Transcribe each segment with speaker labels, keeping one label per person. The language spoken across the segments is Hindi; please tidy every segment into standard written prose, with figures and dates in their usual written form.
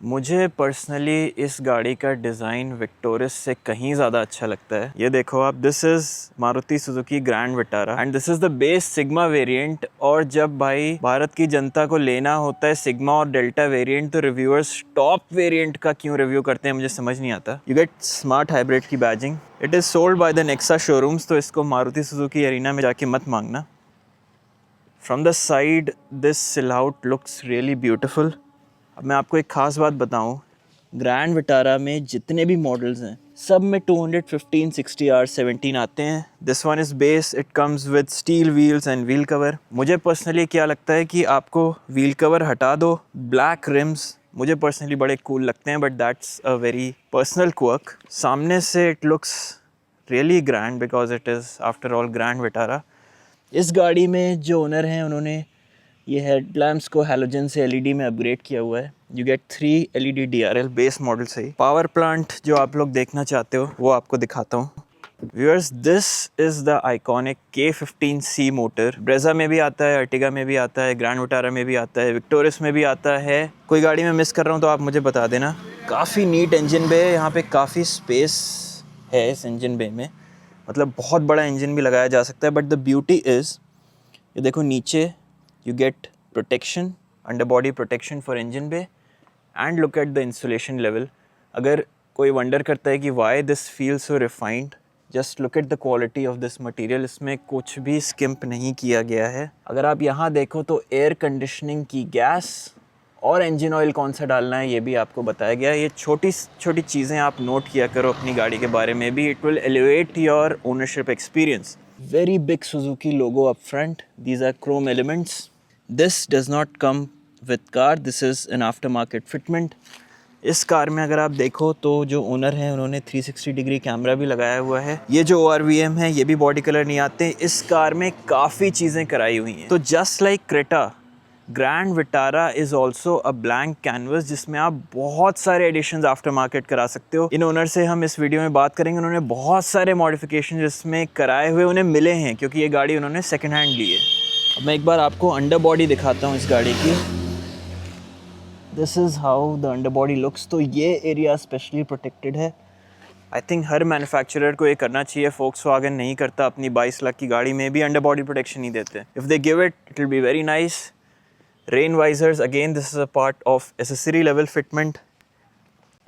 Speaker 1: मुझे पर्सनली इस गाड़ी का डिज़ाइन विक्टोरिस से कहीं ज़्यादा अच्छा लगता है। ये देखो आप, this is Maruti Suzuki grand Vitara and this is the base sigma variant. और जब भाई भारत की जनता को लेना होता है सिग्मा और डेल्टा वेरिएंट, तो रिव्यूअर्स टॉप वेरिएंट का क्यों रिव्यू करते हैं मुझे समझ नहीं आता। यू गेट स्मार्ट हाइब्रिड की badging. It is sold by the Nexa showrooms, तो इसको मारुति सुजुकी एरिना में जाके मत मांगना। From the side this silhouette looks really beautiful. अब मैं आपको एक ख़ास बात बताऊं, ग्रैंड विटारा में जितने भी मॉडल्स हैं सब में 215, 60 R 17 आते हैं। This one is base, it comes with steel wheels and wheel cover. मुझे पर्सनली क्या लगता है कि आपको व्हील कवर हटा दो, ब्लैक रिम्स मुझे पर्सनली बड़े कूल लगते हैं, but that's a very personal quirk. सामने से it looks really grand because it is after all grand Vitara. इस गाड़ी में जो ओनर हैं उन्होंने ये हेडलैम्प्स को हैलोजन से एलईडी में अपग्रेड किया हुआ है। You get 3 LED DRL base model से ही। पावर प्लांट जो आप लोग देखना चाहते हो वो आपको दिखाता हूँ। Viewers, this is the iconic K15C motor. Brezza में भी आता है, अर्टिगा में भी आता है, ग्रैंड विटारा में भी आता है, विक्टोरिस में भी आता है। कोई गाड़ी में मिस कर रहा हूँ तो आप मुझे बता देना। काफ़ी नीट इंजन बे है, यहाँ पे काफ़ी स्पेस है इस इंजन बे में, मतलब बहुत बड़ा इंजन भी लगाया जा सकता है। बट द ब्यूटी इज़, ये देखो नीचे you get protection, underbody protection for engine bay, and look at the insulation level. अगर कोई वंडर करता है कि why this feels so refined, just look at the quality of this material. इसमें कुछ भी skimp नहीं किया गया है। अगर आप यहाँ देखो तो एयर कंडीशनिंग की गैस और इंजन ऑयल कौन सा डालना है ये भी आपको बताया गया है। ये छोटी छोटी चीज़ें आप नोट किया करो अपनी गाड़ी के बारे में भी। It will elevate your ownership experience. Very big Suzuki logo up front. These are chrome elements. This does not come with car. This is an aftermarket fitment. इस कार में अगर आप देखो तो जो ओनर हैं उन्होंने 360 डिग्री कैमरा भी लगाया हुआ है। ये जो ORVM है ये भी बॉडी कलर नहीं आते। इस कार में काफ़ी चीज़ें कराई हुई हैं। तो just like Creta, grand Vitara is also a blank canvas जिसमें आप बहुत सारे एडिशंस आफ्टर मार्केट करा सकते हो। इन ओनर से हम इस वीडियो में बात करेंगे। उन्होंने बहुत सारे मॉडिफिकेशन जिसमें कराए हुए उन्हें मिले हैं, क्योंकि ये गाड़ी उन्होंने सेकेंड हैंड ली है। अब मैं एक बार आपको अंडर बॉडी दिखाता हूँ इस गाड़ी की। This is how the under body looks. तो ये एरिया स्पेशली प्रोटेक्टेड है। आई थिंक हर मैन्युफैक्चरर को ये करना चाहिए। फोक्सवैगन नहीं करता, अपनी 22 लाख की गाड़ी में भी अंडर बॉडी प्रोटेक्शन नहीं देते। If they give it, it will be very nice. Rain visors, again this is a part of accessory level fitment.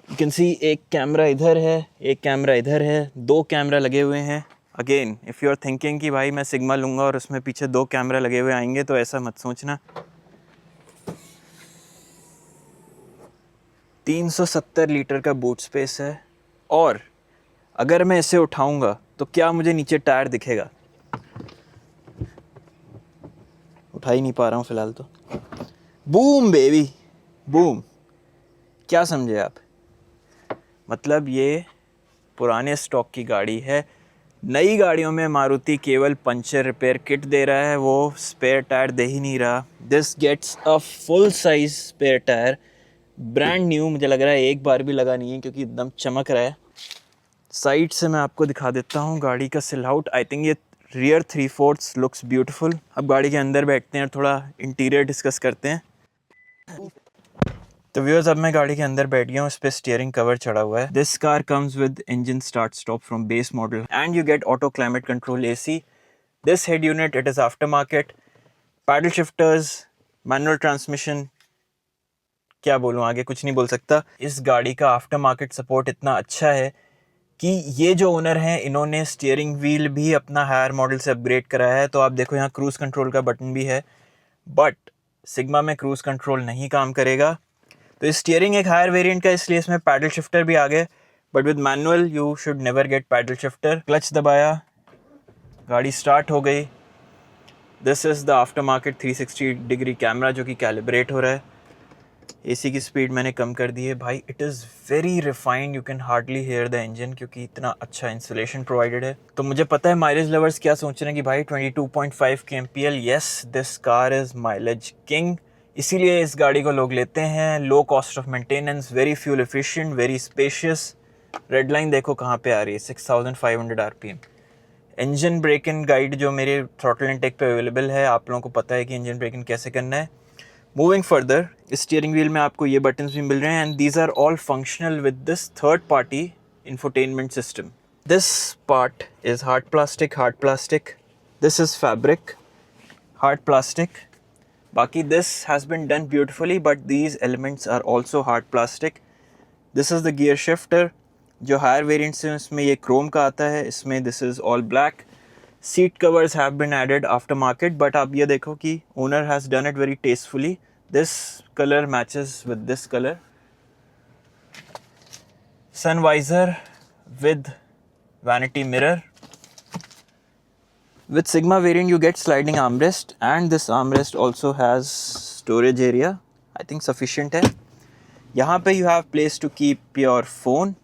Speaker 1: You can सी एक कैमरा इधर है, एक कैमरा इधर है, 2 कैमरा लगे हुए हैं। Again if you are thinking कि भाई मैं सिग्मा लूँगा और उसमें पीछे 2 कैमरा लगे हुए आएंगे, तो ऐसा मत सोचना। 370 लीटर का बूट स्पेस है। और अगर मैं इसे उठाऊंगा तो क्या मुझे नीचे टायर दिखेगा? उठा ही नहीं पा रहा हूँ फ़िलहाल तो। Boom baby, boom. क्या समझे आप? मतलब ये पुराने स्टॉक की गाड़ी है। नई गाड़ियों में मारुति केवल पंचर रिपेयर किट दे रहा है, वो स्पेयर टायर दे ही नहीं रहा। This gets a full size spare tyre, brand new. मुझे लग रहा है एक बार भी लगा नहीं है क्योंकि एकदम चमक रहा है। साइड से मैं आपको दिखा देता हूँ गाड़ी का सिलआउट। आई थिंक ये रियर 3/4 लुक्स ब्यूटीफुल। अब गाड़ी के अंदर बैठते हैं और थोड़ा इंटीरियर डिस्कस करते हैं। तो व्यूअर्स, अब मैं गाड़ी के अंदर बैठ गया हूँ। इस पे स्टीयरिंग कवर चढ़ा हुआ है। This car comes with engine start stop from base model and you gate auto climate control AC. This head unit, it is after market. Paddle shifters, manual transmission, क्या बोलूँ आगे, कुछ नहीं बोल सकता। इस गाड़ी का आफ्टर मार्केट सपोर्ट इतना अच्छा है कि ये जो ओनर हैं इन्होंने स्टीयरिंग व्हील भी अपना हायर मॉडल से अपग्रेड कराया है। तो आप देखो यहाँ क्रूज़ कंट्रोल का बटन भी है, बट सिग्मा में क्रूज़ कंट्रोल नहीं काम करेगा। तो स्टीयरिंग एक हायर वेरिएंट का, इसलिए इसमें पैडल शिफ्टर भी आ गए, but with manual you should never get pedal shifter. Clutch दबाया, गाड़ी स्टार्ट हो गई। This is the after market 360 degree camera जो कि कैलिब्रेट हो रहा है। AC की स्पीड मैंने कम कर दी है भाई। It is very refined, you can hardly hear the engine क्योंकि इतना अच्छा इंसुलेशन प्रोवाइडेड है। तो मुझे पता है माइलेज लवर्स क्या सोच रहे हैं कि भाई 22.5 kmpl, yes this car is mileage king, इसीलिए इस गाड़ी को लोग लेते हैं। Low cost of maintenance, very fuel efficient, very spacious. Red line देखो कहाँ पे आ रही है, 6500 RPM। Engine brake in guide जो मेरे थ्रॉटल इनटेक पे अवेलेबल है, आप लोगों को पता है कि इंजन ब्रेक इन कैसे करना है। मूविंग फर्दर, इस स्टीयरिंग व्हील में आपको ये बटन्स भी मिल रहे हैं and these are all functional with this third party infotainment system. This part is hard plastic. This is fabric, hard plastic. Baki, this has been done beautifully, but these elements are also hard plastic. This is the gear shifter. जो हायर वेरिएंट्स हैं इसमें ये क्रोम का आता है, इसमें this is all black. Seat covers have been added after market, but आप ये देखो कि owner has done it very tastefully. This colour matches with this colour. Sun visor with vanity mirror. With Sigma variant you get sliding armrest, and this armrest also has storage area. I think sufficient है. यहाँ पे you have place to keep your phone.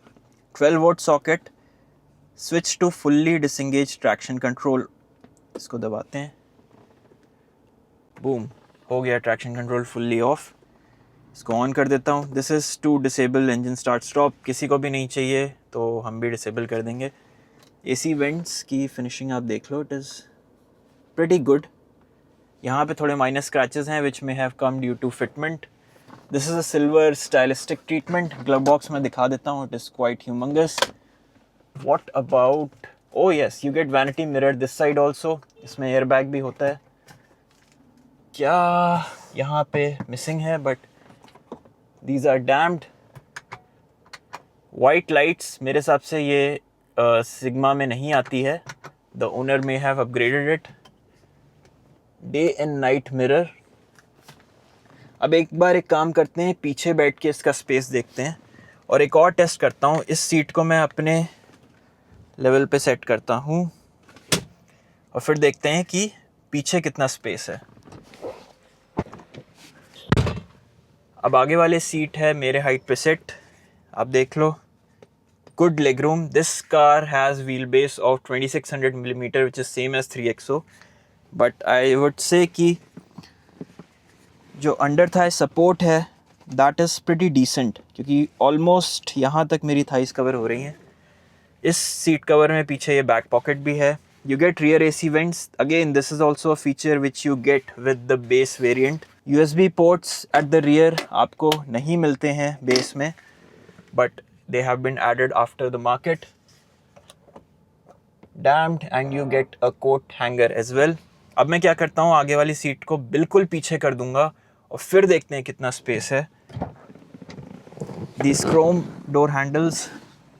Speaker 1: 12 volt socket. Switch to fully disengaged traction control. इसको दबाते हैं. Boom. हो गया traction control fully off. इसको ऑन कर देता हूँ. This is to disable engine start stop. किसी को भी नहीं चाहिए तो हम भी डिसेबल कर देंगे. एसी वेंट्स की फिनिशिंग आप देख लो, इट इज़ प्रीटी गुड. यहाँ पे थोड़े माइनर स्क्रैचेस हैं which may have come due to fitment. This is a silver stylistic treatment. Glove box में दिखा देता हूँ, it is quite humongous. What about, oh yes, you get vanity mirror this side also. इसमें एयर बैग भी होता है. क्या यहाँ पे मिसिंग है, but these are damped. White lights मेरे हिसाब से ये सिग्मा में नहीं आती है. The owner may have upgraded it. Day and night mirror. अब एक काम करते हैं, पीछे बैठ के इसका स्पेस देखते हैं और एक और टेस्ट करता हूँ. इस सीट को मैं अपने लेवल पे सेट करता हूँ और फिर देखते हैं कि पीछे कितना स्पेस है. अब आगे वाले सीट है मेरे हाइट पे सेट. आप देख लो, good leg room. This car has wheel base of 2600 millimetre which is same as 3XO. But I would say कि जो अंडर थाई सपोर्ट है दैट इज़ प्रीटी डिसेंट, क्योंकि ऑलमोस्ट यहाँ तक मेरी थाइस कवर हो रही हैं. इस सीट कवर में पीछे ये बैक पॉकेट भी है. You get rear AC vents. Again, this is also a feature which you get with the base variant. USB ports at the rear आपको नहीं मिलते हैं base में, but they have been added after the market. Damped, and you get a coat hanger as well. अब मैं क्या करता हूँ, आगे वाली सीट को बिल्कुल पीछे कर दूंगा और फिर देखते हैं कितना स्पेस है. These chrome door handles,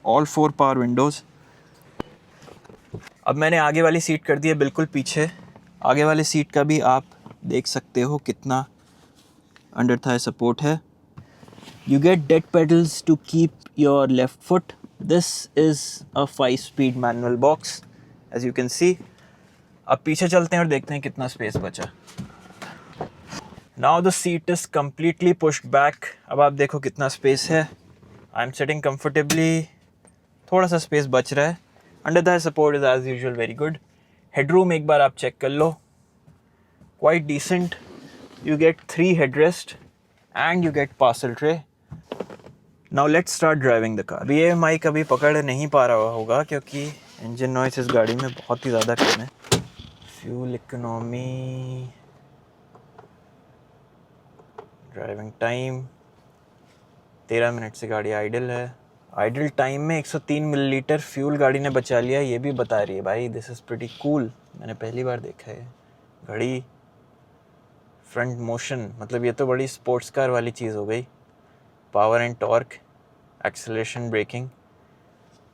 Speaker 1: all 4 power windows. अब मैंने आगे वाली सीट कर दी है बिल्कुल पीछे. आगे वाली सीट का भी आप देख सकते हो कितना अंडर थाई सपोर्ट है. You get dead pedals to keep your left foot. This is a 5-speed manual box as you can see. अब पीछे चलते हैं और देखते हैं कितना स्पेस बचा. Now the seat is completely pushed back. अब आप देखो कितना स्पेस है. I am sitting comfortably. थोड़ा सा स्पेस बच रहा है. Under thigh support is as usual very good. Headroom एक बार आप चेक कर लो, quite decent. You get 3 headrest and you get parcel tray. Now let's start driving the car. ये माइक अभी पकड़ नहीं पा रहा होगा क्योंकि इंजन नॉइस इस गाड़ी में बहुत ही ज़्यादा कम है. Fuel economy, driving time 13 minute से गाड़ी आइडल है. आइडल टाइम में 103 मिलीलीटर फ्यूल गाड़ी ने बचा लिया, ये भी बता रही है भाई. This is pretty cool. मैंने पहली बार देखा है. घड़ी, फ्रंट मोशन, मतलब ये तो बड़ी स्पोर्ट्स कार वाली चीज़ हो गई. Power and torque, acceleration, braking.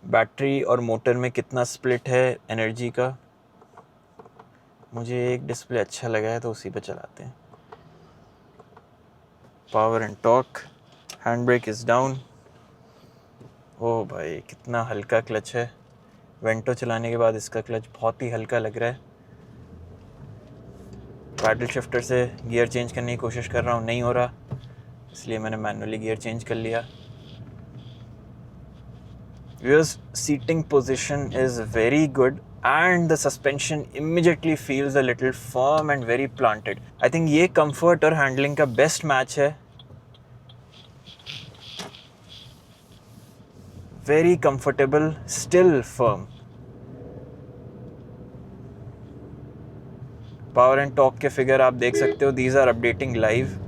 Speaker 1: Battery और मोटर में कितना स्प्लिट है एनर्जी का. मुझे एक डिस्प्ले अच्छा लगा है तो उसी पे चलाते हैं. Power and torque. Hand brake is down. Oh भाई कितना हल्का क्लच है. वेंटो चलाने के बाद इसका क्लच बहुत ही हल्का लग रहा है. पैडल शिफ्टर से गियर चेंज करने की कोशिश कर रहा हूँ, नहीं हो रहा, इसलिए मैंने मैनुअली गियर चेंज कर लिया. Viewers, seating position is very good and the suspension immediately feels a little firm and very planted. I think ये comfort और handling का best match है. Very comfortable, still firm. Power and torque के figure आप देख सकते हो. These are updating live.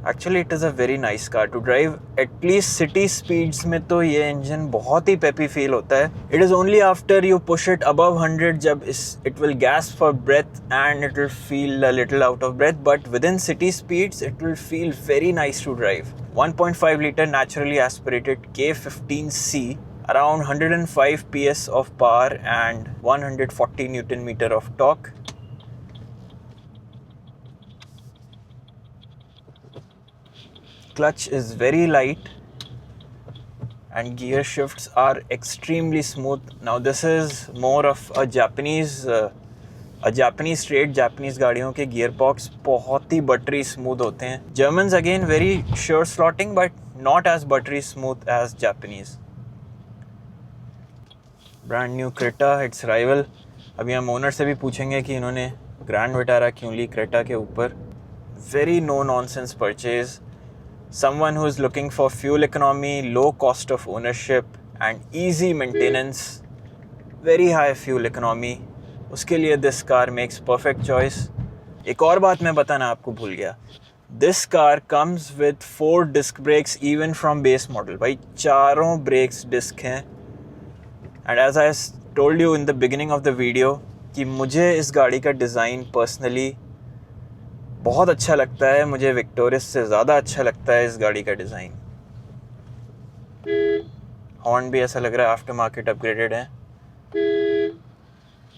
Speaker 1: Actually it is a very nice car to drive, at least city speeds में तो ये इंजन बहुत ही पेपी फील होता है. It is only after you push it above 100 जब it will gasp for breath and it will feel a little out of breath, but with in city speeds it will feel very nice to drive. 1.5 liter naturally aspirated K15C, around 105 PS of power and 140 Newton meter of torque. Clutch is very light and gear shifts are extremely smooth. Now this is more of a Japanese straight Japanese गाड़ियों के gear box बहुत ही buttery smooth होते हैं. Germans again very sure slotting but not as buttery smooth as Japanese. Brand new Creta, its rival. अभी हम ओनर से भी पूछेंगे कि इन्होंने ग्रैंड विटारा क्यों ली क्रेटा के ऊपर. Very no nonsense purchase. Someone who is looking for fuel economy, low cost of ownership and easy maintenance, very high fuel economy, उसके लिए this car makes perfect choice. एक और बात मैं बताना आपको भूल गया. This car comes with 4 disc brakes even from base model. भाई चारों brakes disc हैं. And as I told you in the beginning of the video कि मुझे इस गाड़ी का डिज़ाइन पर्सनली बहुत अच्छा लगता है. मुझे विक्टोरिस से ज़्यादा अच्छा लगता है इस गाड़ी का डिज़ाइन. हॉर्न भी ऐसा लग रहा है आफ्टर मार्केट अपग्रेडेड है.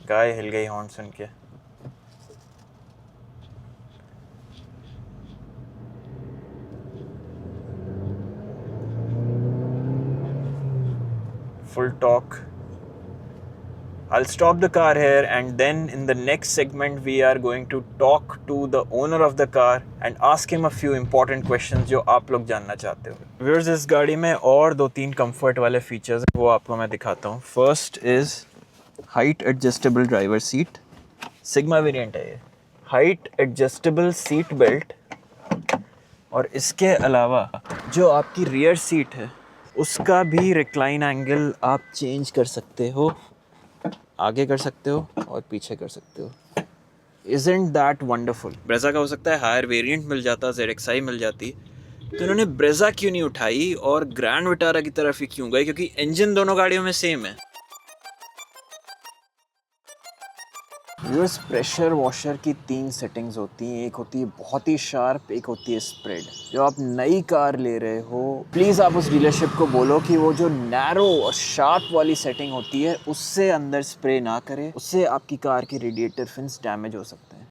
Speaker 1: गाय हिल गई हॉर्न सुन के. Full talk. I'll stop the car here and then in the next segment we are going to talk to the owner of the car and ask him a few important questions जो आप लोग जानना चाहते हो. Viewers, इस गाड़ी में और 2-3 कंफर्ट वाले फीचर्स हैं वो आपको मैं दिखाता हूँ. First is height adjustable driver seat. Sigma variant है ये. Height adjustable seat belt. और इसके अलावा जो आपकी रियर सीट है उसका भी रिक्लाइन एंगल आप चेंज कर सकते हो. आगे कर सकते हो और पीछे कर सकते हो. Isn't that wonderful? ब्रेजा का हो सकता है हायर वेरिएंट मिल जाता, ZXi मिल जाती, तो इन्होंने ब्रेजा क्यों नहीं उठाई और ग्रैंड विटारा की तरफ ही क्यों गए, क्योंकि इंजन दोनों गाड़ियों में सेम है. व्यूअर्स, प्रेशर वॉशर की 3 सेटिंग्स होती हैं. एक होती है बहुत ही शार्प, एक होती है स्प्रेड. जो आप नई कार ले रहे हो प्लीज़ आप उस डीलरशिप को बोलो कि वो जो नैरो और शार्प वाली सेटिंग होती है उससे अंदर स्प्रे ना करे. उससे आपकी कार की रेडिएटर फिन्स डैमेज हो सकते हैं.